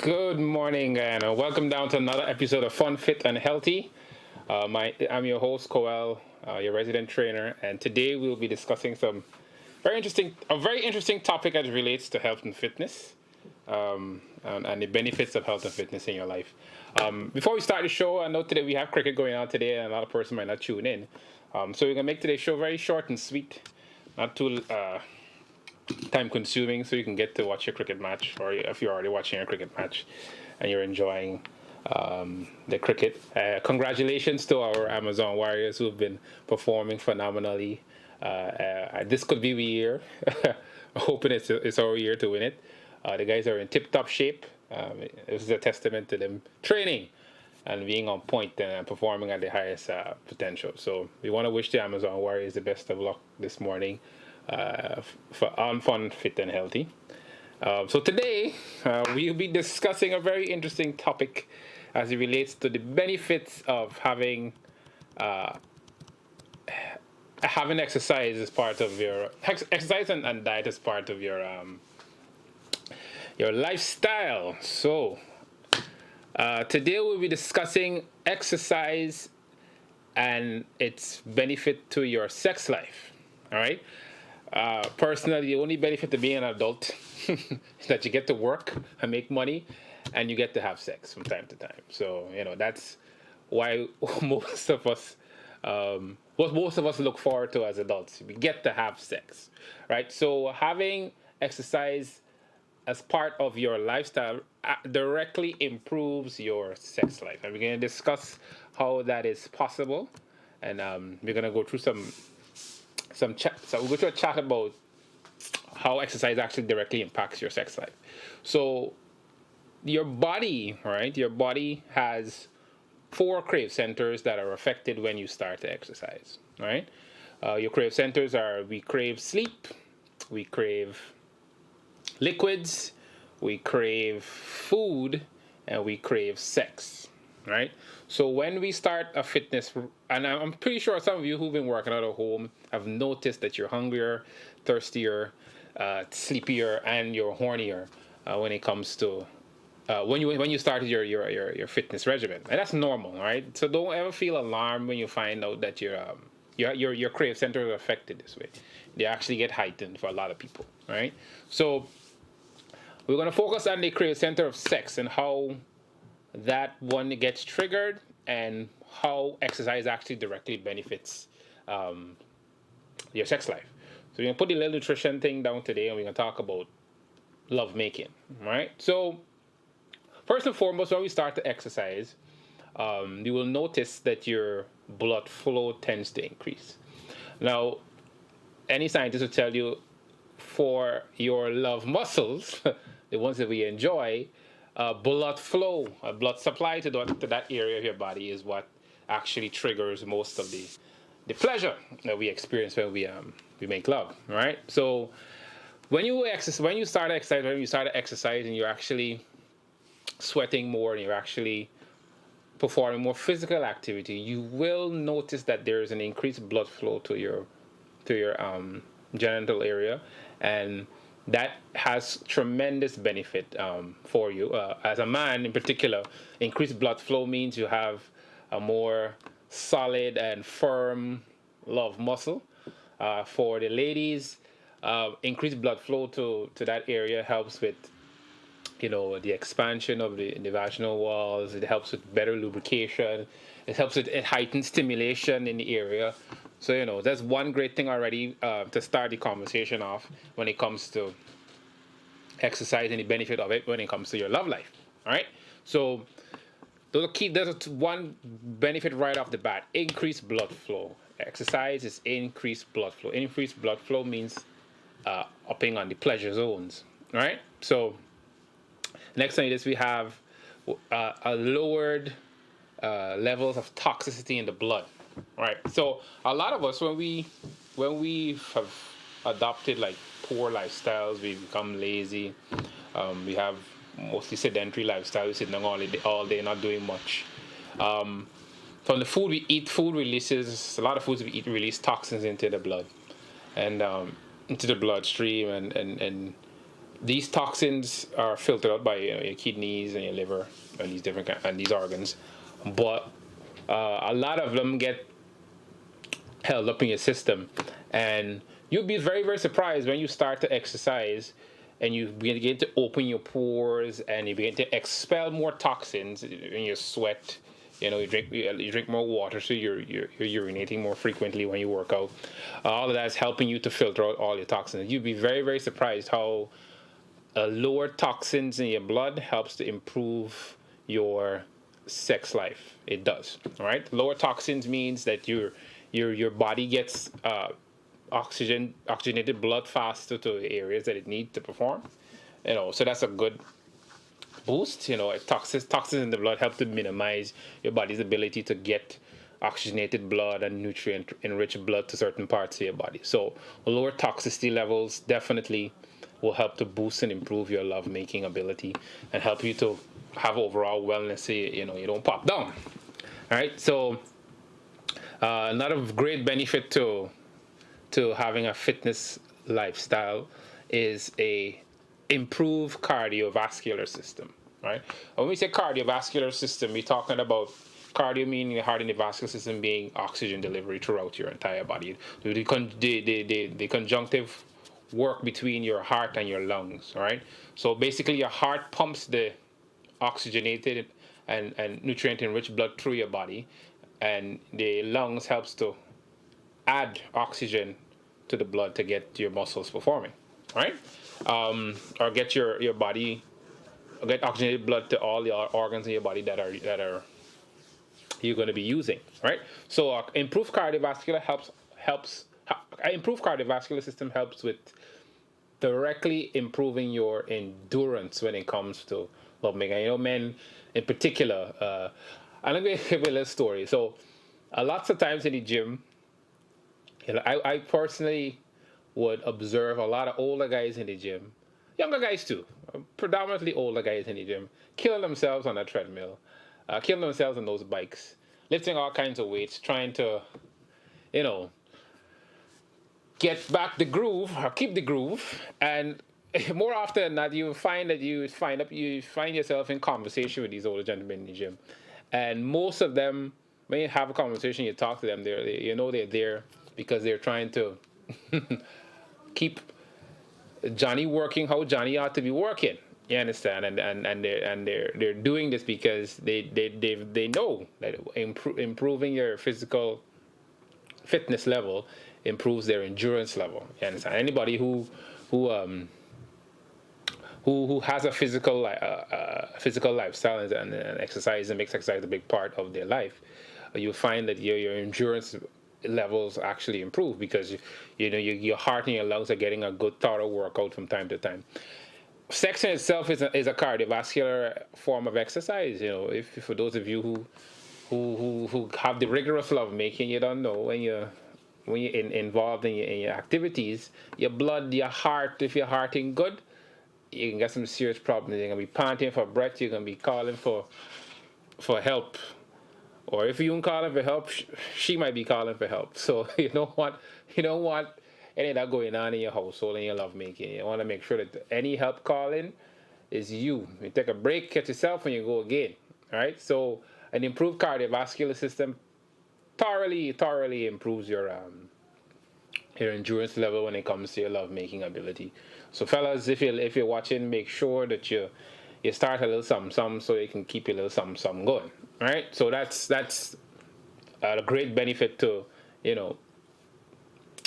Good morning and welcome down to another episode of Fun, Fit, and Healthy. I'm your host, Coel, your resident trainer, and today we'll be discussing a very interesting topic as it relates to health and fitness, and the benefits of health and fitness in your life. Before we start the show, I know today we have cricket going on today, and a lot of person might not tune in. So we're gonna make today's show very short and sweet, not too time consuming, so you can get to watch your cricket match, or if you're already watching a cricket match and you're enjoying the cricket. Congratulations to our Amazon Warriors who have been performing phenomenally. This could be the year. I'm hoping it's our year to win it. The guys are in tip-top shape. This is a testament to them training and being on point and performing at the highest potential. So we want to wish the Amazon Warriors the best of luck this morning for on Fun, Fit, and Healthy. So today we'll be discussing a very interesting topic as it relates to the benefits of having exercise as part of your exercise and diet as part of your lifestyle. So today we'll be discussing exercise and its benefit to your sex life. All right. Personally, the only benefit to being an adult is that you get to work and make money, and you get to have sex from time to time. So that's why most of us, what most of us look forward to as adults, we get to have sex, right? So having exercise as part of your lifestyle directly improves your sex life, and we're going to discuss how that is possible, and we're going to go through some chat. So we'll go to a chat about how exercise actually directly impacts your sex life. So your body, right? Your body has 4 crave centers that are affected when you start to exercise, right? Your crave centers are: we crave sleep, we crave liquids, we crave food, and we crave sex, right? So when we start a fitness, and I'm pretty sure some of you who've been working out at home have noticed that you're hungrier, thirstier, sleepier, and you're hornier when it comes to when you started your fitness regimen, and that's normal, right? So don't ever feel alarmed when you find out that your crave center is affected this way. They actually get heightened for a lot of people, right? So we're going to focus on the crave center of sex and how that one gets triggered, and how exercise actually directly benefits your sex life. So we're going to put the little nutrition thing down today, and we're going to talk about love making, right? So first and foremost, when we start to exercise, you will notice that your blood flow tends to increase. Now, any scientist will tell you, for your love muscles, the ones that we enjoy, blood flow, blood supply to that area of your body is what actually triggers most of the pleasure that we experience when we make love, right? So when you start exercising, you're actually sweating more, and you're actually performing more physical activity, you will notice that there is an increased blood flow to your genital area, and that has tremendous benefit for you. As a man in particular, increased blood flow means you have a more solid and firm love muscle. For the ladies, increased blood flow to that area helps with the expansion of the vaginal walls. It helps with better lubrication. It heightens stimulation in the area. So that's one great thing already to start the conversation off when it comes to exercise and the benefit of it when it comes to your love life. All right. So there's one benefit right off the bat: increased blood flow. Exercise is increased blood flow. Increased blood flow means upping on the pleasure zones. All right. So next on this, we have a lowered levels of toxicity in the blood. Right. So a lot of us, when we have adopted like poor lifestyles, we become lazy. We have mostly sedentary lifestyle. We're sitting down all day, not doing much. From the food we eat, food releases a lot of foods we eat release toxins into the blood and into the bloodstream, and these toxins are filtered out by your kidneys and your liver and these different and these organs, but a lot of them get held up in your system, and you'll be very very surprised when you start to exercise and you begin to open your pores and you begin to expel more toxins in your sweat. You drink more water, so you're urinating more frequently when you work out. All of that is helping you to filter out all your toxins. You'd be very very surprised how lower toxins in your blood helps to improve your sex life. It does. All right. Lower toxins means that your body gets oxygenated blood faster to the areas that it needs to perform. So that's a good boost. Toxins in the blood help to minimize your body's ability to get oxygenated blood and nutrient enriched blood to certain parts of your body. So lower toxicity levels definitely will help to boost and improve your love making ability and help you to have overall wellness, so you don't pop down. All right. So another great benefit to having a fitness lifestyle is a improved cardiovascular system. Right. When we say cardiovascular system, we're talking about cardio meaning the heart and the vascular system being oxygen delivery throughout your entire body. The conjunctive work between your heart and your lungs. All right. So basically, your heart pumps the oxygenated and nutrient enriched blood through your body, and the lungs helps to add oxygen to the blood to get your muscles performing, right? Or get your body, get oxygenated blood to all the organs in your body that are you're going to be using, right? So improved cardiovascular improved cardiovascular system helps with directly improving your endurance when it comes to lovemaking. Men in particular. I'm going to give you a little story. So, lots of times in the gym, I personally would observe a lot of older guys in the gym, younger guys too, predominantly older guys in the gym, killing themselves on a treadmill, killing themselves on those bikes, lifting all kinds of weights, trying to, get back the groove or keep the groove. And more often than not, you find yourself in conversation with these older gentlemen in the gym, and most of them, when you have a conversation, you talk to them, they're there because they're trying to keep Johnny working how Johnny ought to be working. You understand? And they're doing this because they know that improving your physical fitness level improves their endurance level. You understand? Anybody who has a physical lifestyle and exercise and makes exercise a big part of their life, you'll find that your endurance levels actually improve because your heart and your lungs are getting a good thorough workout from time to time. Sex in itself is a cardiovascular form of exercise. If for those of you who have the rigorous love making, you don't know when you're involved in your activities, your blood, your heart, if you're hearting good, you can get some serious problems. You're gonna be panting for breath. You're gonna be calling for help, or if you don't call for help, she might be calling for help. So you don't want any of that going on in your household and your lovemaking. You want to make sure that any help calling is you. You take a break, catch yourself, and you go again. All right. So an improved cardiovascular system thoroughly improves your endurance level when it comes to your lovemaking ability. So fellas, if you're watching, make sure that you start a little something so you can keep your little something going. All right. So that's a great benefit to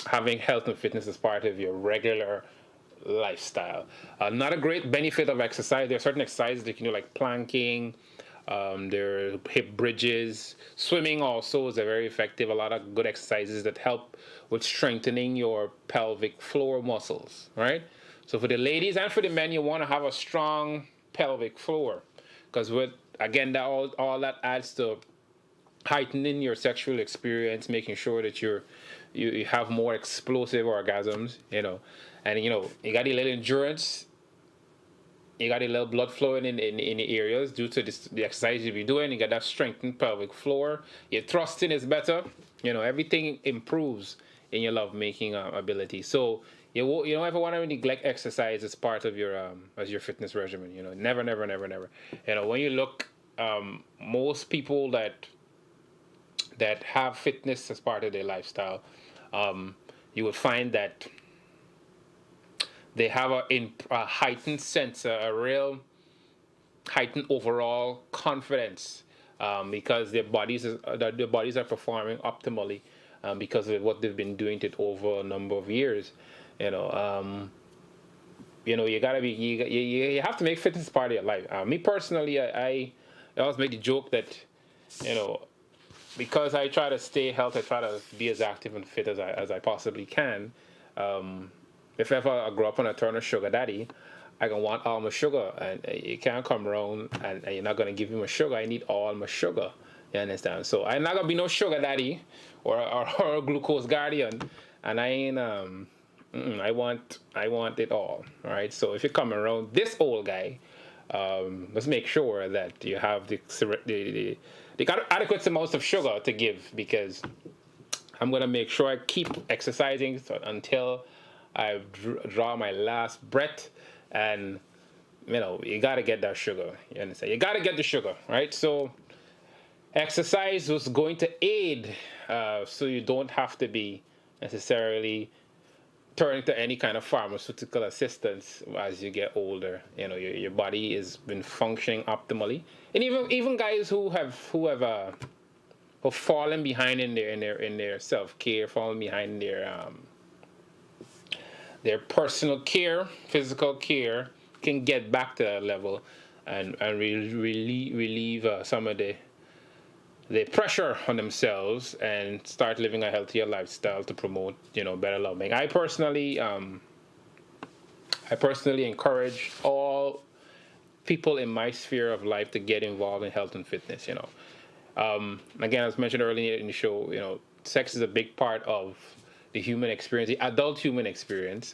having health and fitness as part of your regular lifestyle. Another great benefit of exercise, there are certain exercises that you can do, like planking. There are hip bridges. Swimming also is very effective. A lot of good exercises that help with strengthening your pelvic floor muscles, right? So for the ladies and for the men, you want to have a strong pelvic floor, because that all that adds to heightening your sexual experience, making sure that you have more explosive orgasms, and you got a little endurance. You got a little blood flowing in the areas due to the exercise you'll be doing. You got that strengthened pelvic floor. Your thrusting is better. Everything improves in your love making ability. So you don't ever want to neglect exercise as part of your as your fitness regimen. You know, never, never, never, never. You know, when you look, most people that have fitness as part of their lifestyle, you would find that they have a heightened sense, a real heightened overall confidence, because their bodies are performing optimally, because of what they've been doing it over a number of years. You know, you gotta be you have to make fitness part of your life. Me personally, I always make the joke that, you know, because I try to stay healthy, I try to be as active and fit as I possibly can. If ever I grow up on a turn of sugar daddy, I can want all my sugar, and you can't come around and you're not gonna give me my sugar. I need all my sugar. You understand? So I'm not gonna be no sugar daddy or a glucose guardian, and I ain't I want it all. All right. So if you come around this old guy, let's make sure that you have the adequate amounts of sugar to give, because I'm gonna make sure I keep exercising until I draw my last breath. And you gotta get that sugar. You understand? You gotta get the sugar, right? So exercise was going to aid, so you don't have to be necessarily turning to any kind of pharmaceutical assistance as you get older. You know, your body has been functioning optimally, and even guys who've fallen behind in their self care, fallen behind in their personal care, physical care, can get back to that level and relieve some of the pressure on themselves and start living a healthier lifestyle to promote, better loving. I personally encourage all people in my sphere of life to get involved in health and fitness. Again, as mentioned earlier in the show, sex is a big part of the human experience, the adult human experience.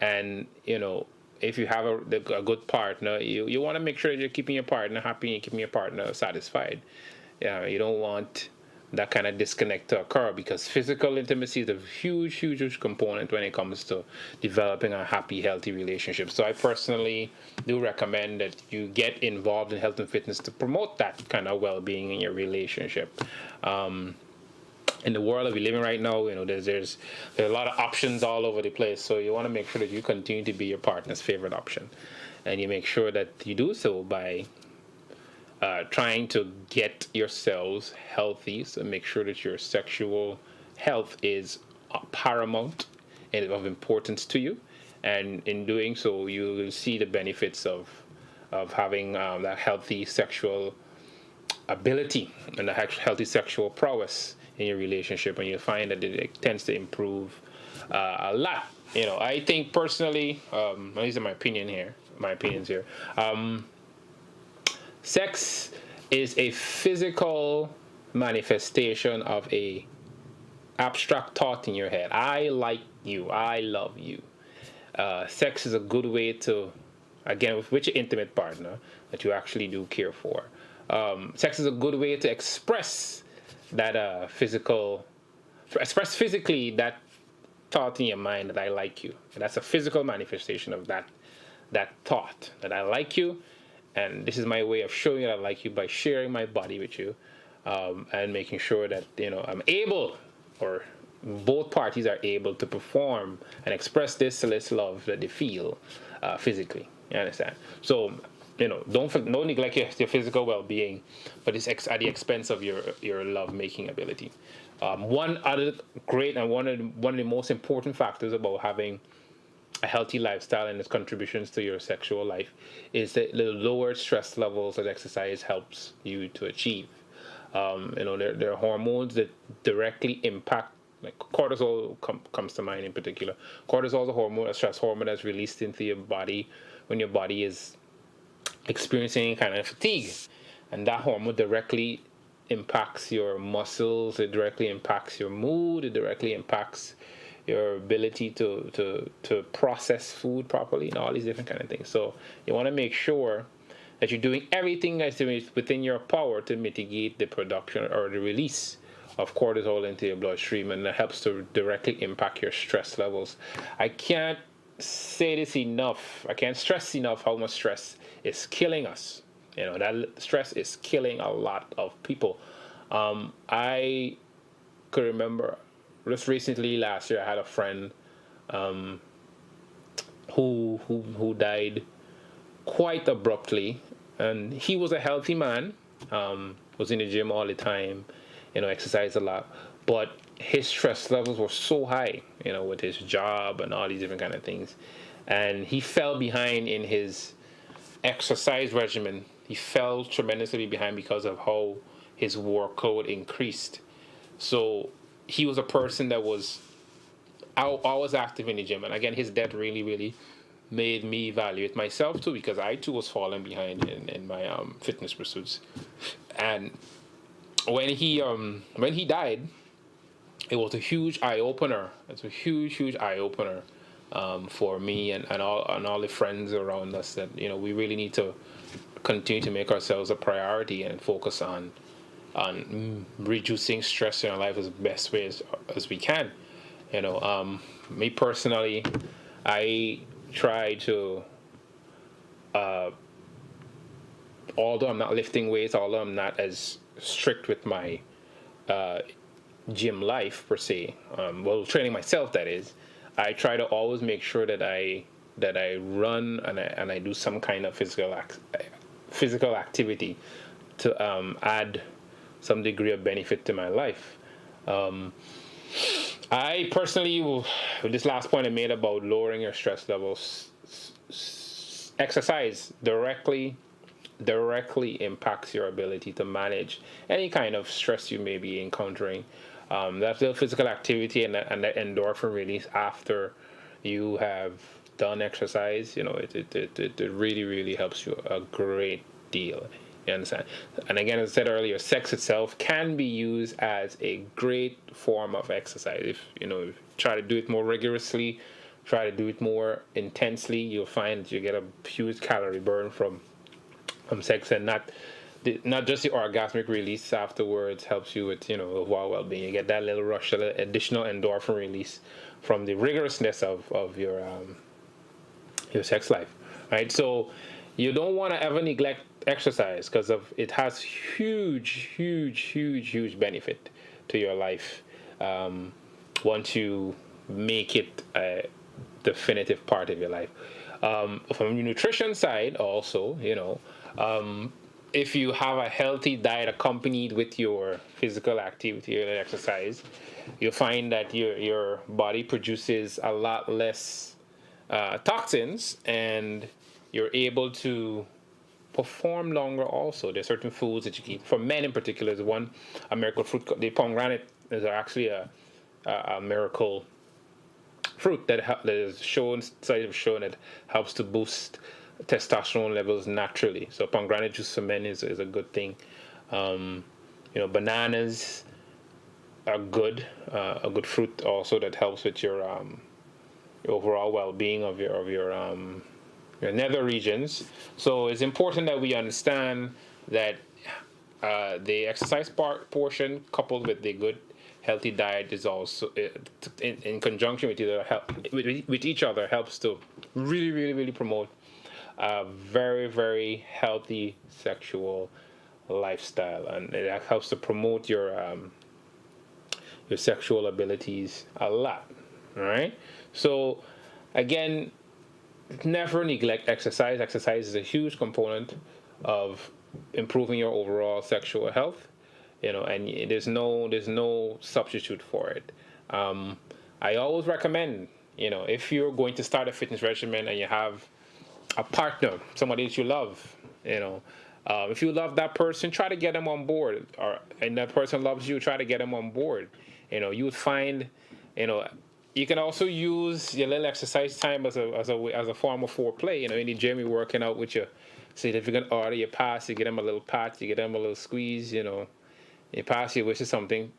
And if you have a good partner, you want to make sure that you're keeping your partner happy and keeping your partner satisfied. Yeah, you don't want that kind of disconnect to occur, because physical intimacy is a huge component when it comes to developing a happy, healthy relationship. So I personally do recommend that you get involved in health and fitness to promote that kind of well-being in your relationship. In the world that we live in right now, there's a lot of options all over the place. So you want to make sure that you continue to be your partner's favorite option, and you make sure that you do so by trying to get yourselves healthy. So make sure that your sexual health is paramount and of importance to you, and in doing so, you will see the benefits of having that healthy sexual ability and the healthy sexual prowess in your relationship, and you'll find that it tends to improve a lot. I think personally, these are my opinions here. Sex is a physical manifestation of a abstract thought in your head. I like you. I love you. Sex is a good way to, again, with your intimate partner that you actually do care for. Sex is a good way to express that express physically that thought in your mind that I like you. And that's a physical manifestation of that thought that I like you. And this is my way of showing that I like you by sharing my body with you, and making sure that I'm able, or both parties are able to perform and express this love that they feel physically. You understand? So don't neglect your physical well-being, but it's at the expense of your love-making ability. One other great and one of the most important factors about having a healthy lifestyle and its contributions to your sexual life is the lowered stress levels that exercise helps you to achieve. There are hormones that directly impact, like cortisol comes to mind in particular. Cortisol is a stress hormone that's released into your body when your body is experiencing any kind of fatigue, and that hormone directly impacts your muscles. It directly impacts your mood. It directly impacts your ability to process food properly, and all these different kind of things. So you want to make sure that you're doing everything that's within your power to mitigate the production or the release of cortisol into your bloodstream, and that helps to directly impact your stress levels. I can't say this enough. I can't stress enough how much stress is killing us. That stress is killing a lot of people. I could remember just recently last year I had a friend who died quite abruptly, and he was a healthy man, was in the gym all the time, exercised a lot, but his stress levels were so high, with his job and all these different kind of things, and he fell behind in his exercise regimen. He fell tremendously behind because of how his workload increased. So he was a person that was always active in the gym, and again, his death really, really made me evaluate myself too, because I too was falling behind in my fitness pursuits. And when he died, it was a huge eye opener. It's a huge eye opener for me and all the friends around us, that we really need to continue to make ourselves a priority and focus on reducing stress in our life as best way as we can. Me personally, I try to, although I'm not lifting weights, although I'm not as strict with my gym life per se, training myself, that is, I try to always make sure that I run and I do some kind of physical activity to add some degree of benefit to my life. I personally, this last point I made about lowering your stress levels, exercise directly impacts your ability to manage any kind of stress you may be encountering. That little physical activity and the endorphin release after you have done exercise, it really helps you a great deal. You understand? And again, as I said earlier, sex itself can be used as a great form of exercise. If you try to do it more rigorously, try to do it more intensely, you'll find that you get a huge calorie burn from sex, and not just the orgasmic release afterwards helps you with overall well-being. You get that little rush, a little additional endorphin release from the rigorousness of your sex life, right? So you don't want to ever neglect exercise, because it has huge benefit to your life once you make it a definitive part of your life. From the nutrition side also, if you have a healthy diet accompanied with your physical activity or exercise, you'll find that your body produces a lot less toxins, and you're able to perform longer also. There's certain foods that you keep. For men in particular, there's one, a miracle fruit. The pomegranate is actually a miracle fruit that is shown, studies have shown it helps to boost testosterone levels naturally. So pomegranate juice for men is a good thing. Bananas are good, a good fruit also that helps with your overall well-being of your nether regions. So it's important that we understand that the exercise portion coupled with the good healthy diet is also in conjunction with each other helps to really promote a very healthy sexual lifestyle, and it helps to promote your sexual abilities a lot. All right. So again, never neglect exercise. Exercise is a huge component of improving your overall sexual health, and there's no substitute for it. I always recommend, if you're going to start a fitness regimen and you have a partner, somebody that you love, if you love that person, try to get them on board, and that person loves you, try to get them on board. You would find, you can also use your little exercise time as a form of foreplay. In the gym, you're working out with your significant other, you pass, you get them a little pat, you get them a little squeeze, you pass, you wish something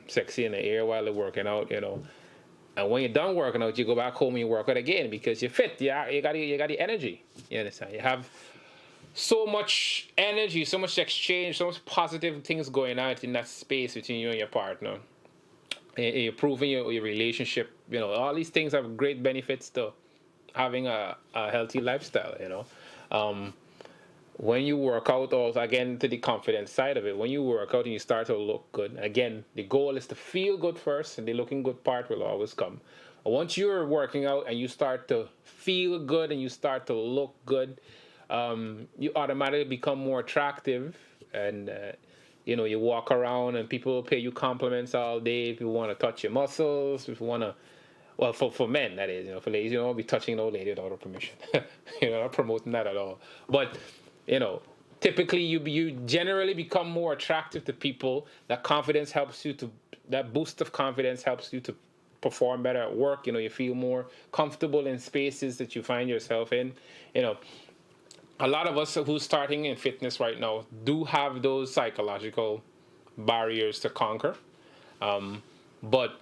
sexy in the air while they're working out, And when you're done working out, you go back home and you work out again because you're fit. You got the energy. You understand? You have so much energy, so much exchange, so much positive things going out in that space between you and your partner. Improving your relationship, all these things have great benefits to having a healthy lifestyle, when you work out, also again to the confidence side of it, when you work out and you start to look good, again the goal is to feel good first, and the looking good part will always come. But once you're working out and you start to feel good and you start to look good, you automatically become more attractive, and you walk around and people pay you compliments all day. If you want to touch your muscles, if you want to, well, for men that is, for ladies, you don't be touching no lady without her permission. Not promoting that at all. But typically you generally become more attractive to people. That boost of confidence helps you to perform better at work. You feel more comfortable in spaces that you find yourself in. A lot of us who's starting in fitness right now do have those psychological barriers to conquer. But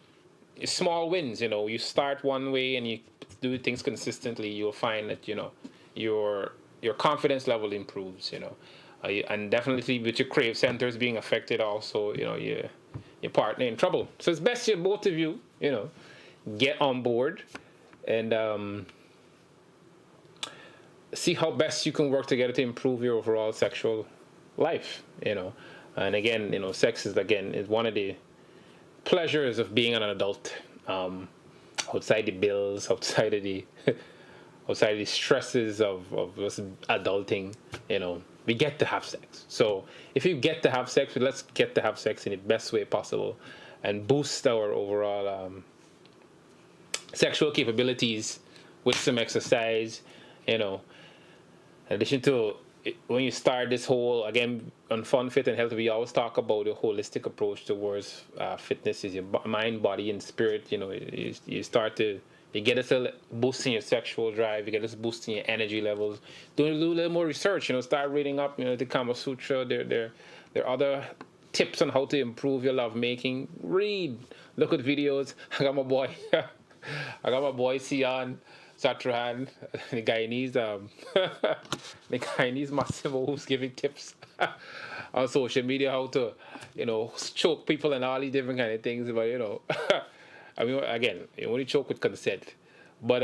small wins, you start one way and you do things consistently, you'll find that, your confidence level improves, and definitely with your crave centers being affected also, your partner in trouble. So it's best you both of you, get on board and see how best you can work together to improve your overall sexual life, And again, sex is one of the pleasures of being an adult. Outside the bills, outside of the stresses of just adulting, we get to have sex. So if you get to have sex, let's get to have sex in the best way possible and boost our overall sexual capabilities with some exercise, In addition to, when you start this whole, again, on Fun, Fit, and Healthy, we always talk about a holistic approach towards fitness. Is your mind, body, and spirit. You start to, you get us a boost in your sexual drive. You get us boost in your energy levels. Do a little more research. Start reading up. The Kama Sutra. There are other tips on how to improve your love making. Read, look at videos. I got my boy Sion Satrahan, the Guyanese, the Guyanese Massimo, who's giving tips on social media how to, choke people and all these different kind of things. But I mean, again, you only choke with consent. But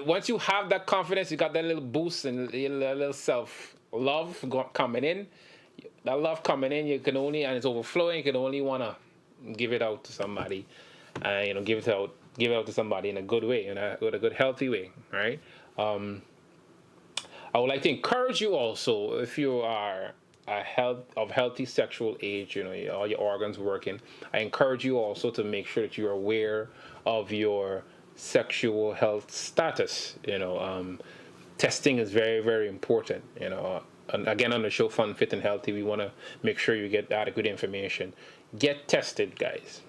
once you have that confidence, you got that little boost and a little self love coming in. That love coming in, you can only, and it's overflowing. You can only want to give it out to somebody, give it out to somebody in a good way, with a good, healthy way, right? I would like to encourage you also, if you are of healthy sexual age, all your organs working, I encourage you also to make sure that you're aware of your sexual health status. Testing is very, very important. And again, on the show Fun, Fit, and Healthy, we want to make sure you get adequate information. Get tested, guys.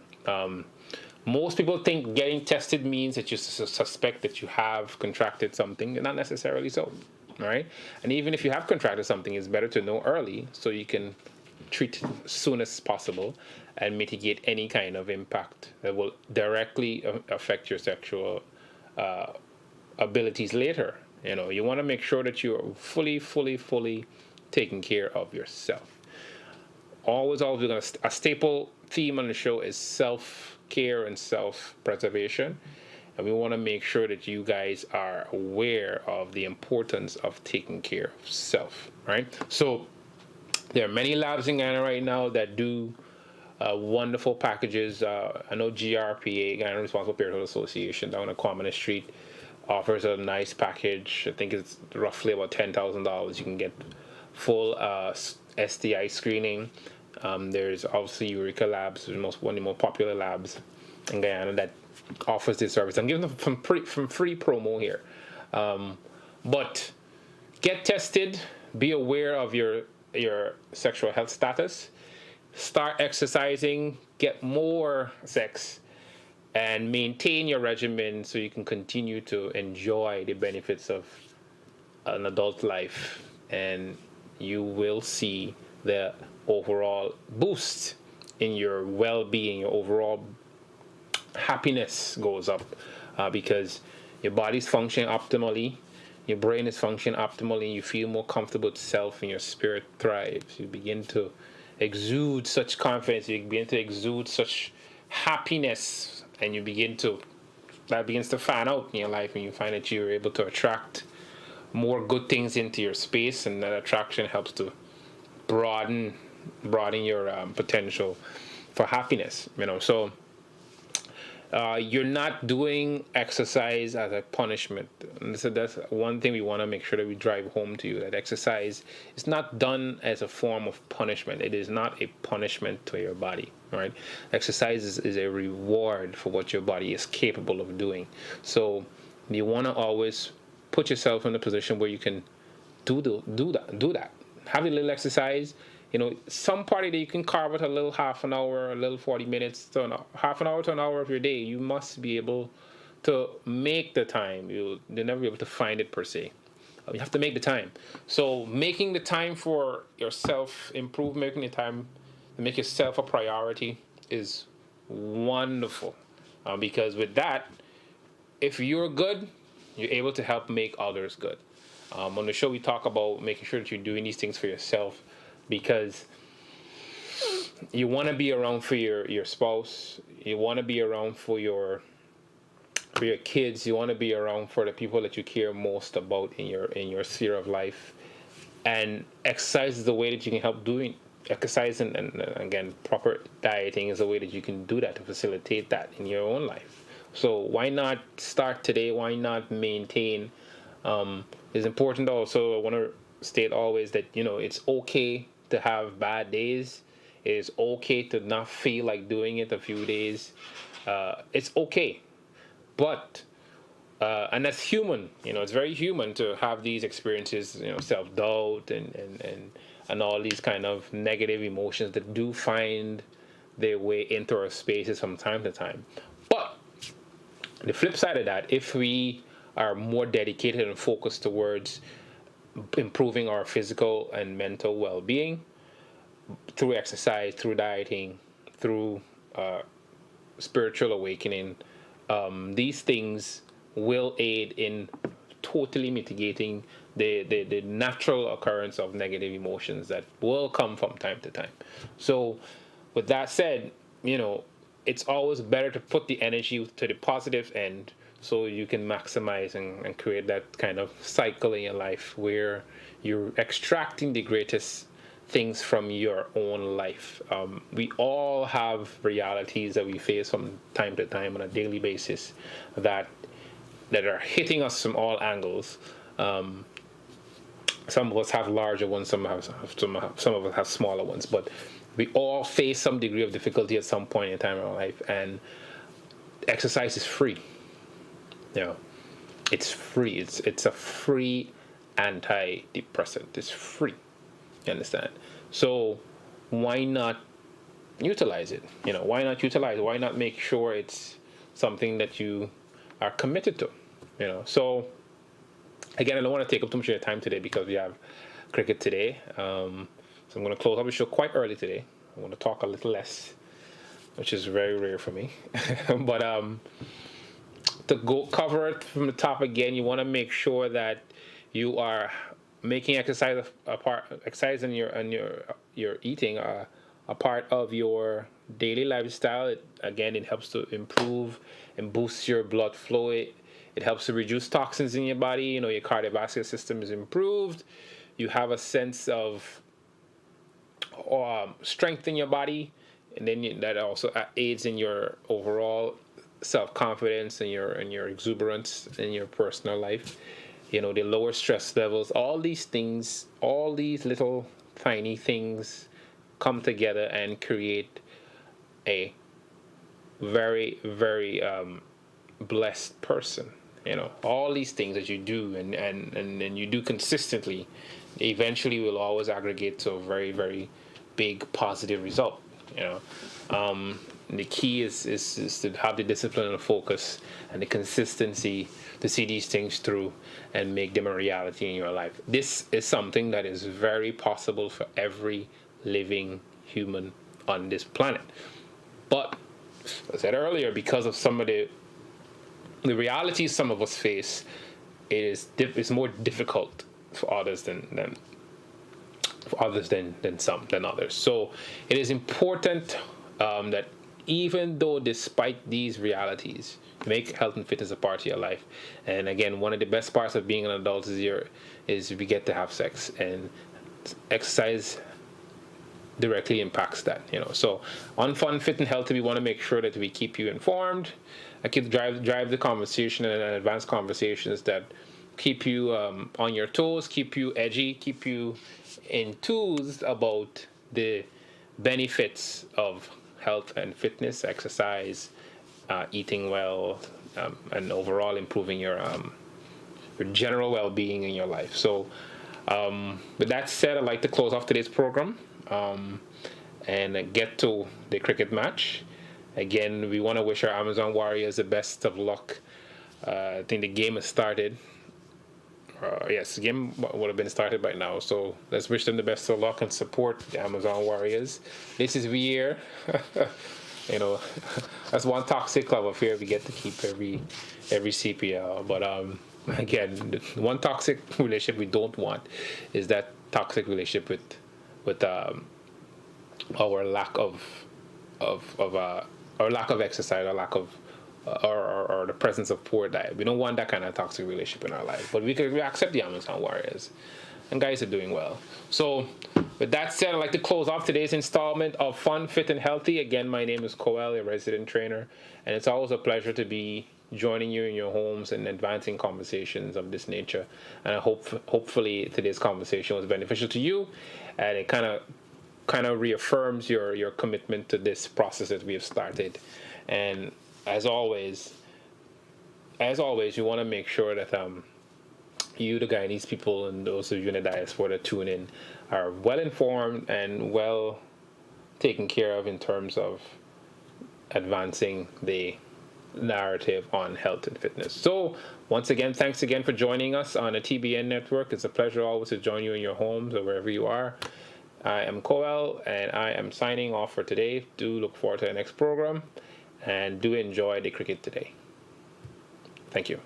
Most people think getting tested means that you suspect that you have contracted something, and not necessarily so. All right? And even if you have contracted something, it's better to know early so you can treat as soon as possible and mitigate any kind of impact that will directly affect your sexual abilities later. You want to make sure that you're fully taking care of yourself. Always, a staple theme on the show is self-care and self-preservation. And we want to make sure that you guys are aware of the importance of taking care of self, right? So there are many labs in Ghana right now that do wonderful packages. I know GRPA, Ghana Responsible Parenthood Association, down on Kwamina Street, offers a nice package. I think it's roughly about $10,000. You can get full STI screening. There's obviously Eureka Labs, one of the more popular labs in Guyana that offers this service. I'm giving them from free promo here. But get tested, be aware of your sexual health status, start exercising, get more sex, and maintain your regimen so you can continue to enjoy the benefits of an adult life, and you will see the overall boost in your well-being. Your overall happiness goes up because your body's functioning optimally, your brain is functioning optimally, you feel more comfortable with self, and your spirit thrives. You begin to exude such confidence, you begin to exude such happiness, and that begins to fan out in your life, and you find that you're able to attract more good things into your space, and that attraction helps to broaden your potential for happiness. So you're not doing exercise as a punishment. And so that's one thing we want to make sure that we drive home to you, that exercise is not done as a form of punishment. It is not a punishment to your body, right? Exercise is a reward for what your body is capable of doing. So you want to always put yourself in a position where you can do that. Have a little exercise. Some part of that you can carve out a little half an hour, a little 40 minutes, to half an hour to an hour of your day. You must be able to make the time. You'll never be able to find it per se. You have to make the time. So making the time for yourself, making the time to make yourself a priority is wonderful. Because with that, if you're good, you're able to help make others good. On the show, we talk about making sure that you're doing these things for yourself, because you want to be around for your spouse, you want to be around for your kids, you want to be around for the people that you care most about in your sphere of life. And exercise is the way that you can help doing exercise, and again, proper dieting is a way that you can do that, to facilitate that in your own life. So why not start today? Why not maintain? It's important also, I want to state always that it's okay to have bad days. It is okay to not feel like doing it a few days. It's okay, but and that's human. It's very human to have these experiences. Self-doubt and all these kind of negative emotions that do find their way into our spaces from time to time. But the flip side of that, if we are more dedicated and focused towards improving our physical and mental well-being through exercise, through dieting, through spiritual awakening, these things will aid in totally mitigating the natural occurrence of negative emotions that will come from time to time. So with that said, it's always better to put the energy to the positive end, so you can maximize and create that kind of cycle in your life where you're extracting the greatest things from your own life. We all have realities that we face from time to time on a daily basis that are hitting us from all angles. Some of us have larger ones, some of us have smaller ones, but we all face some degree of difficulty at some point in time in our life, and exercise is free. It's free. It's a free antidepressant. It's free. You understand? So why not utilize it? Why not utilize it? Why not make sure it's something that you are committed to? So again, I don't want to take up too much of your time today because we have cricket today. So I'm going to close up the show quite early today. I want to talk a little less, which is very rare for me. But to go cover it from the top again, you want to make sure that you are making exercise and your eating a part of your daily lifestyle. It helps to improve and boost your blood flow. It helps to reduce toxins in your body. Your cardiovascular system is improved. You have a sense of strength in your body, and then that also aids in your overall self-confidence and your exuberance in your personal life. The lower stress levels, all these things, all these little tiny things come together and create a very, very blessed person. All these things that you do and you do consistently eventually will always aggregate to a very, very big positive result. The key is to have the discipline and the focus and the consistency to see these things through and make them a reality in your life. This is something that is very possible for every living human on this planet. But, as I said earlier, because of some of the realities some of us face, it's more difficult for others than than others. So it is important that even though despite these realities, make health and fitness a part of your life. And again, one of the best parts of being an adult is we get to have sex, and exercise directly impacts that. So on Fun, Fit, and Healthy, we want to make sure that we keep you informed. I keep drive the conversation and advanced conversations that keep you on your toes, keep you edgy, keep you enthused about the benefits of health and fitness, exercise, eating well, and overall improving your general well-being in your life. So with that said, I'd like to close off today's program and get to the cricket match. Again, we want to wish our Amazon Warriors the best of luck. I think the game has started. Yes, the game would have been started by now. So let's wish them the best of luck and support the Amazon Warriors. This is year. That's one toxic club of here we get to keep every CPL. But again, one toxic relationship we don't want is that toxic relationship with our lack of exercise, our lack of or the presence of poor diet. We don't want that kind of toxic relationship in our life. But we accept the Amazon Warriors, and guys are doing well. So with that said, I'd like to close off today's installment of Fun, Fit, and Healthy. Again, my name is Coel, a resident trainer, and it's always a pleasure to be joining you in your homes and advancing conversations of this nature. And I hopefully today's conversation was beneficial to you, and it kind of reaffirms your commitment to this process that we have started. And as always, we want to make sure that you, the Guyanese people, and those of you in the diaspora that tune in, are well informed and well taken care of in terms of advancing the narrative on health and fitness. So once again, thanks again for joining us on the TBN network. It's a pleasure always to join you in your homes or wherever you are. I am Coel, and I am signing off for today. Do look forward to the next program, and do enjoy the cricket today. Thank you.